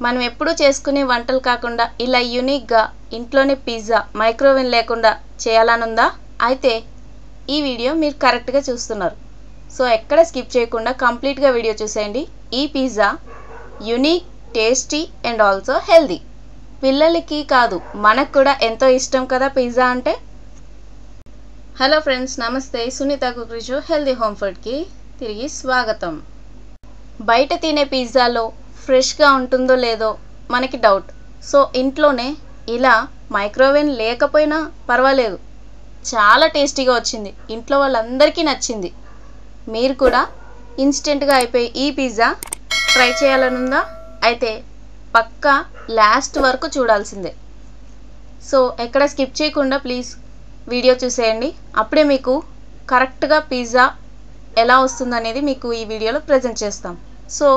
మనం ఎప్పుడూ చేసుకునే వంటలు కాకుండా ఇలా యూనిక్గా ఇంట్లోనే పిజ్జా మైక్రోవేవ్ లేకుండా చేయాలనుందా? అయితే ఈ వీడియో మీరు కరెక్ట్గా చూస్తున్నారు. సో ఎక్కడ స్కిప్ చేయకుండా కంప్లీట్గా వీడియో చూసేయండి. ఈ pizza unique, tasty and also healthy. పిల్లలకి కాదు మనకు కూడా ఎంతో ఇష్టం కదా పిజ్జా అంటే. హలో ఫ్రెండ్స్, నమస్తే. Sunitha cookery show healthy home ఫుడ్కి తిరిగి స్వాగతం. బయట తినే పిజ్జాలో ఫ్రెష్గా ఉంటుందో లేదో మనకి డౌట్. సో ఇంట్లోనే ఇలా మైక్రోవేవ్ లేకపోయినా పర్వాలేదు, చాలా టేస్టీగా వచ్చింది. ఇంట్లో వాళ్ళందరికీ నచ్చింది. మీరు కూడా ఇన్స్టెంట్గా అయిపోయి ఈ పిజ్జా ట్రై చేయాలనుందా? అయితే పక్కా లాస్ట్ వరకు చూడాల్సిందే. సో ఎక్కడ స్కిప్ చేయకుండా ప్లీజ్ వీడియో చూసేయండి. అప్పుడే మీకు కరెక్ట్గా పిజ్జా ఎలా వస్తుందనేది మీకు ఈ వీడియోలో ప్రజెంట్ చేస్తాం. సో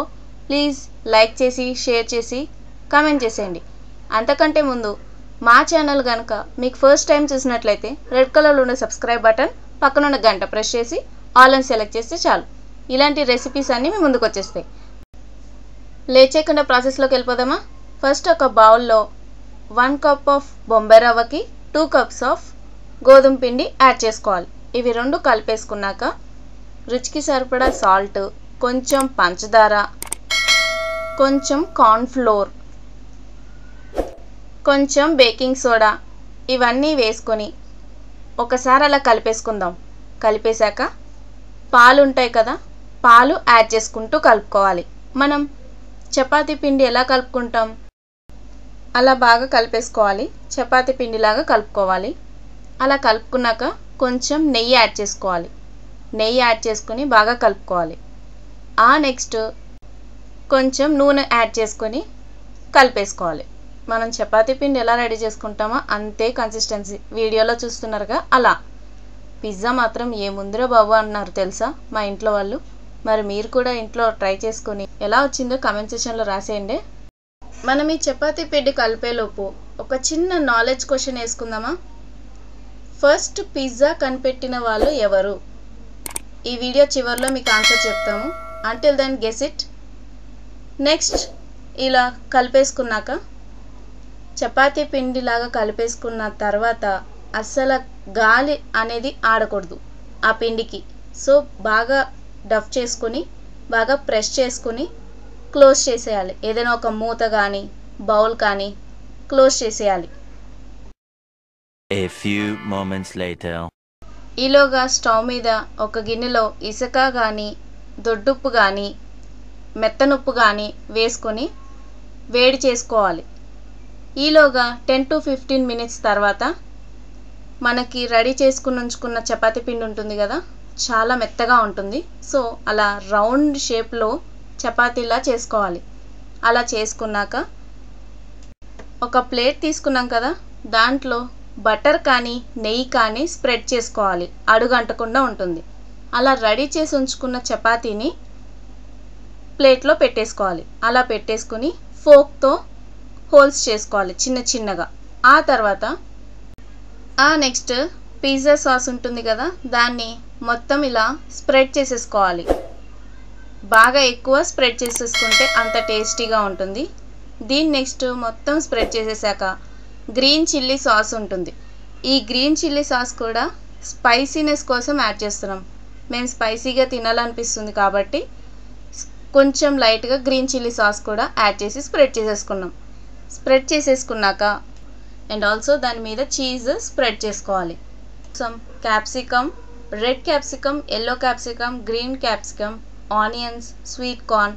ప్లీజ్ లైక్ చేసి, షేర్ చేసి, కామెంట్ చేసేయండి. అంతకంటే ముందు మా ఛానల్ కనుక మీకు ఫస్ట్ టైం చూసినట్లయితే రెడ్ కలర్లో ఉన్న సబ్స్క్రైబ్ బటన్, పక్కన ఉన్న గంట ప్రెస్ చేసి ఆల్ అని సెలెక్ట్ చేస్తే చాలు. ఇలాంటి రెసిపీస్ అన్నీ మీ ముందుకు వచ్చేస్తాయి. లేట్ చేయకుండా ప్రాసెస్లోకి వెళ్ళిపోదామా? ఫస్ట్ ఒక బౌల్లో 1 కప్ ఆఫ్ బొంబాయి రవ్వకి 2 కప్స్ ఆఫ్ గోధుమ పిండి యాడ్ చేసుకోవాలి. ఇవి రెండు కలిపేసుకున్నాక రుచికి సరిపడా సాల్ట్, కొంచెం పంచదార, కొంచెం కార్న్ఫ్లోర్, కొంచెం బేకింగ్ సోడా ఇవన్నీ వేసుకొని ఒకసారి అలా కలిపేసుకుందాం. కలిపేశాక పాలు ఉంటాయి కదా, పాలు యాడ్ చేసుకుంటూ కలుపుకోవాలి. మనం చపాతీ పిండి ఎలా కలుపుకుంటాం అలా బాగా కలిపేసుకోవాలి. చపాతీ పిండిలాగా కలుపుకోవాలి. అలా కలుపుకున్నాక కొంచెం నెయ్యి యాడ్ చేసుకోవాలి. నెయ్యి యాడ్ చేసుకొని బాగా కలుపుకోవాలి. నెక్స్ట్ కొంచెం నూనె యాడ్ చేసుకొని కలిపేసుకోవాలి. మనం చపాతీ పిండి ఎలా రెడీ చేసుకుంటామో అంతే కన్సిస్టెన్సీ, వీడియోలో చూస్తున్నారుగా అలా. పిజ్జా మాత్రం ఏముందిరా బాబు అన్నారు తెలుసా మా ఇంట్లో వాళ్ళు. మరి మీరు కూడా ఇంట్లో ట్రై చేసుకొని ఎలా వచ్చిందో కామెంట్ సెక్షన్లో రాసేయండి. మనం ఈ చపాతీ పిండి కలిపేలోపు ఒక చిన్న నాలెడ్జ్ క్వశ్చన్ వేసుకుందామా? ఫస్ట్ పిజ్జా కనిపెట్టిన వాళ్ళు ఎవరు? ఈ వీడియో చివరిలో మీకు ఆన్సర్ చెప్తాము. Until then guess it. Next ఇలా కలిపేసుకున్నాక చపాతీ పిండిలాగా కలిపేసుకున్న తర్వాత అస్సలు గాలి అనేది ఆడకూడదు ఆ పిండికి. సో బాగా డఫ్ చేసుకుని బాగా ప్రెస్ చేసుకుని క్లోజ్ చేసేయాలి. ఏదైనా ఒక మూత కానీ బౌల్ కానీ క్లోజ్ చేసేయాలి. A few moments later. ఈలోగా స్టవ్ మీద ఒక గిన్నెలో ఇసుక కానీ దొడ్డుప్పు కానీ మెత్తనుప్పు కానీ వేసుకొని వేడి చేసుకోవాలి. ఈలోగా 10 to 15 minutes తర్వాత మనకి రెడీ చేసుకుని ఉంచుకున్న చపాతీ పిండి ఉంటుంది కదా, చాలా మెత్తగా ఉంటుంది. సో అలా రౌండ్ షేప్లో చపాతీలా చేసుకోవాలి. అలా చేసుకున్నాక ఒక ప్లేట్ తీసుకున్నాం కదా, దాంట్లో బటర్ కానీ నెయ్యి కానీ స్ప్రెడ్ చేసుకోవాలి. అడుగంటకుండా ఉంటుంది. అలా రెడీ చేసి ఉంచుకున్న చపాతీని ప్లేట్లో పెట్టేసుకోవాలి. అలా పెట్టేసుకుని ఫోక్తో హోల్స్ చేసుకోవాలి చిన్న చిన్నగా. ఆ తర్వాత నెక్స్ట్ పిజ్జా సాస్ ఉంటుంది కదా, దాన్ని మొత్తం ఇలా స్ప్రెడ్ చేసేసుకోవాలి. బాగా ఎక్కువ స్ప్రెడ్ చేసేసుకుంటే అంత టేస్టీగా ఉంటుంది. దీన్ని నెక్స్ట్ మొత్తం స్ప్రెడ్ చేసేసాక గ్రీన్ చిల్లీ సాస్ ఉంటుంది. ఈ గ్రీన్ చిల్లీ సాస్ కూడా స్పైసీనెస్ కోసం యాడ్ చేస్తున్నాం. మేము స్పైసీగా తినాలనిపిస్తుంది కాబట్టి కొంచెం లైట్గా గ్రీన్ చిల్లీ సాస్ కూడా యాడ్ చేసి స్ప్రెడ్ చేసేసుకున్నాం. స్ప్రెడ్ చేసేసుకున్నాక అండ్ ఆల్సో దాని మీద చీజ్ స్ప్రెడ్ చేసుకోవాలి. Some capsicum, red capsicum, yellow capsicum, green capsicum, onions, sweet corn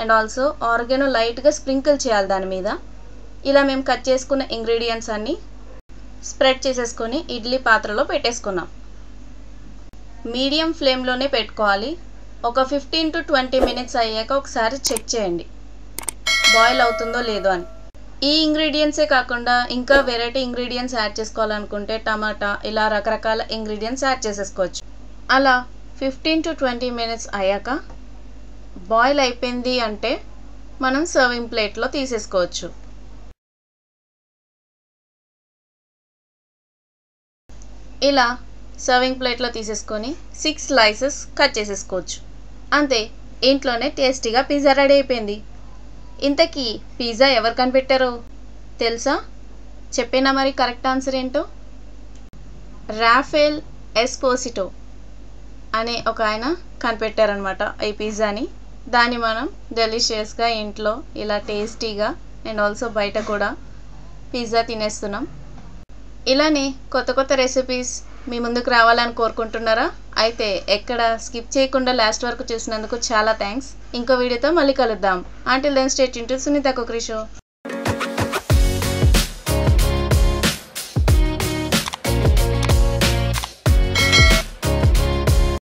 and also organo లైట్గా స్ప్రింకిల్ చేయాలి దాని మీద. ఇలా మేము కట్ చేసుకున్న ఇంగ్రీడియంట్స్ అన్నీ స్ప్రెడ్ చేసేసుకొని ఇడ్లీ పాత్రలో పెట్టేసుకున్నాం. మీడియం ఫ్లేమ్లోనే పెట్టుకోవాలి. ఒక 15 to 20 minutes అయ్యాక ఒకసారి చెక్ చేయండి బాయిల్ అవుతుందో లేదో అని. ఈ ఇంగ్రీడియంట్సే కాకుండా ఇంకా వెరైటీ ఇంగ్రీడియంట్స్ యాడ్ చేసుకోవాలనుకుంటే టమాటా, ఇలా రకరకాల ఇంగ్రీడియంట్స్ యాడ్ చేసేసుకోవచ్చు. అలా 15 to 20 minutes అయ్యాక బాయిల్ అయిపోయింది అంటే మనం సర్వింగ్ ప్లేట్లో తీసేసుకోవచ్చు. ఇలా సర్వింగ్ ప్లేట్లో తీసేసుకొని 6 slices కట్ చేసేసుకోవచ్చు. అంతే, ఇంట్లోనే టేస్టీగా పిజ్జా రెడీ అయిపోయింది. ఇంతకీ పిజ్జా ఎవరు కనిపెట్టారో తెలుసా? చెప్పేనా మరి కరెక్ట్ ఆన్సర్ ఏంటో? రాఫెల్ ఎస్పోసిటో అనే ఒక ఆయన కనిపెట్టారనమాట ఈ పిజ్జాని. దాన్ని మనం డెలిషియస్గా ఇంట్లో ఇలా టేస్టీగా అండ్ ఆల్సో బయట కూడా పిజ్జా తినేస్తున్నాం. ఇలానే కొత్త కొత్త రెసిపీస్ మీ ముందుకు రావాలని కోరుకుంటున్నారా? అయితే ఎక్కడ స్కిప్ చేయకుండా లాస్ట్ వరకు చూసినందుకు చాలా థ్యాంక్స్. ఇంకో వీడియోతో మళ్ళీ కలుద్దాం. Until then stay tuned to Sunitha cookery show.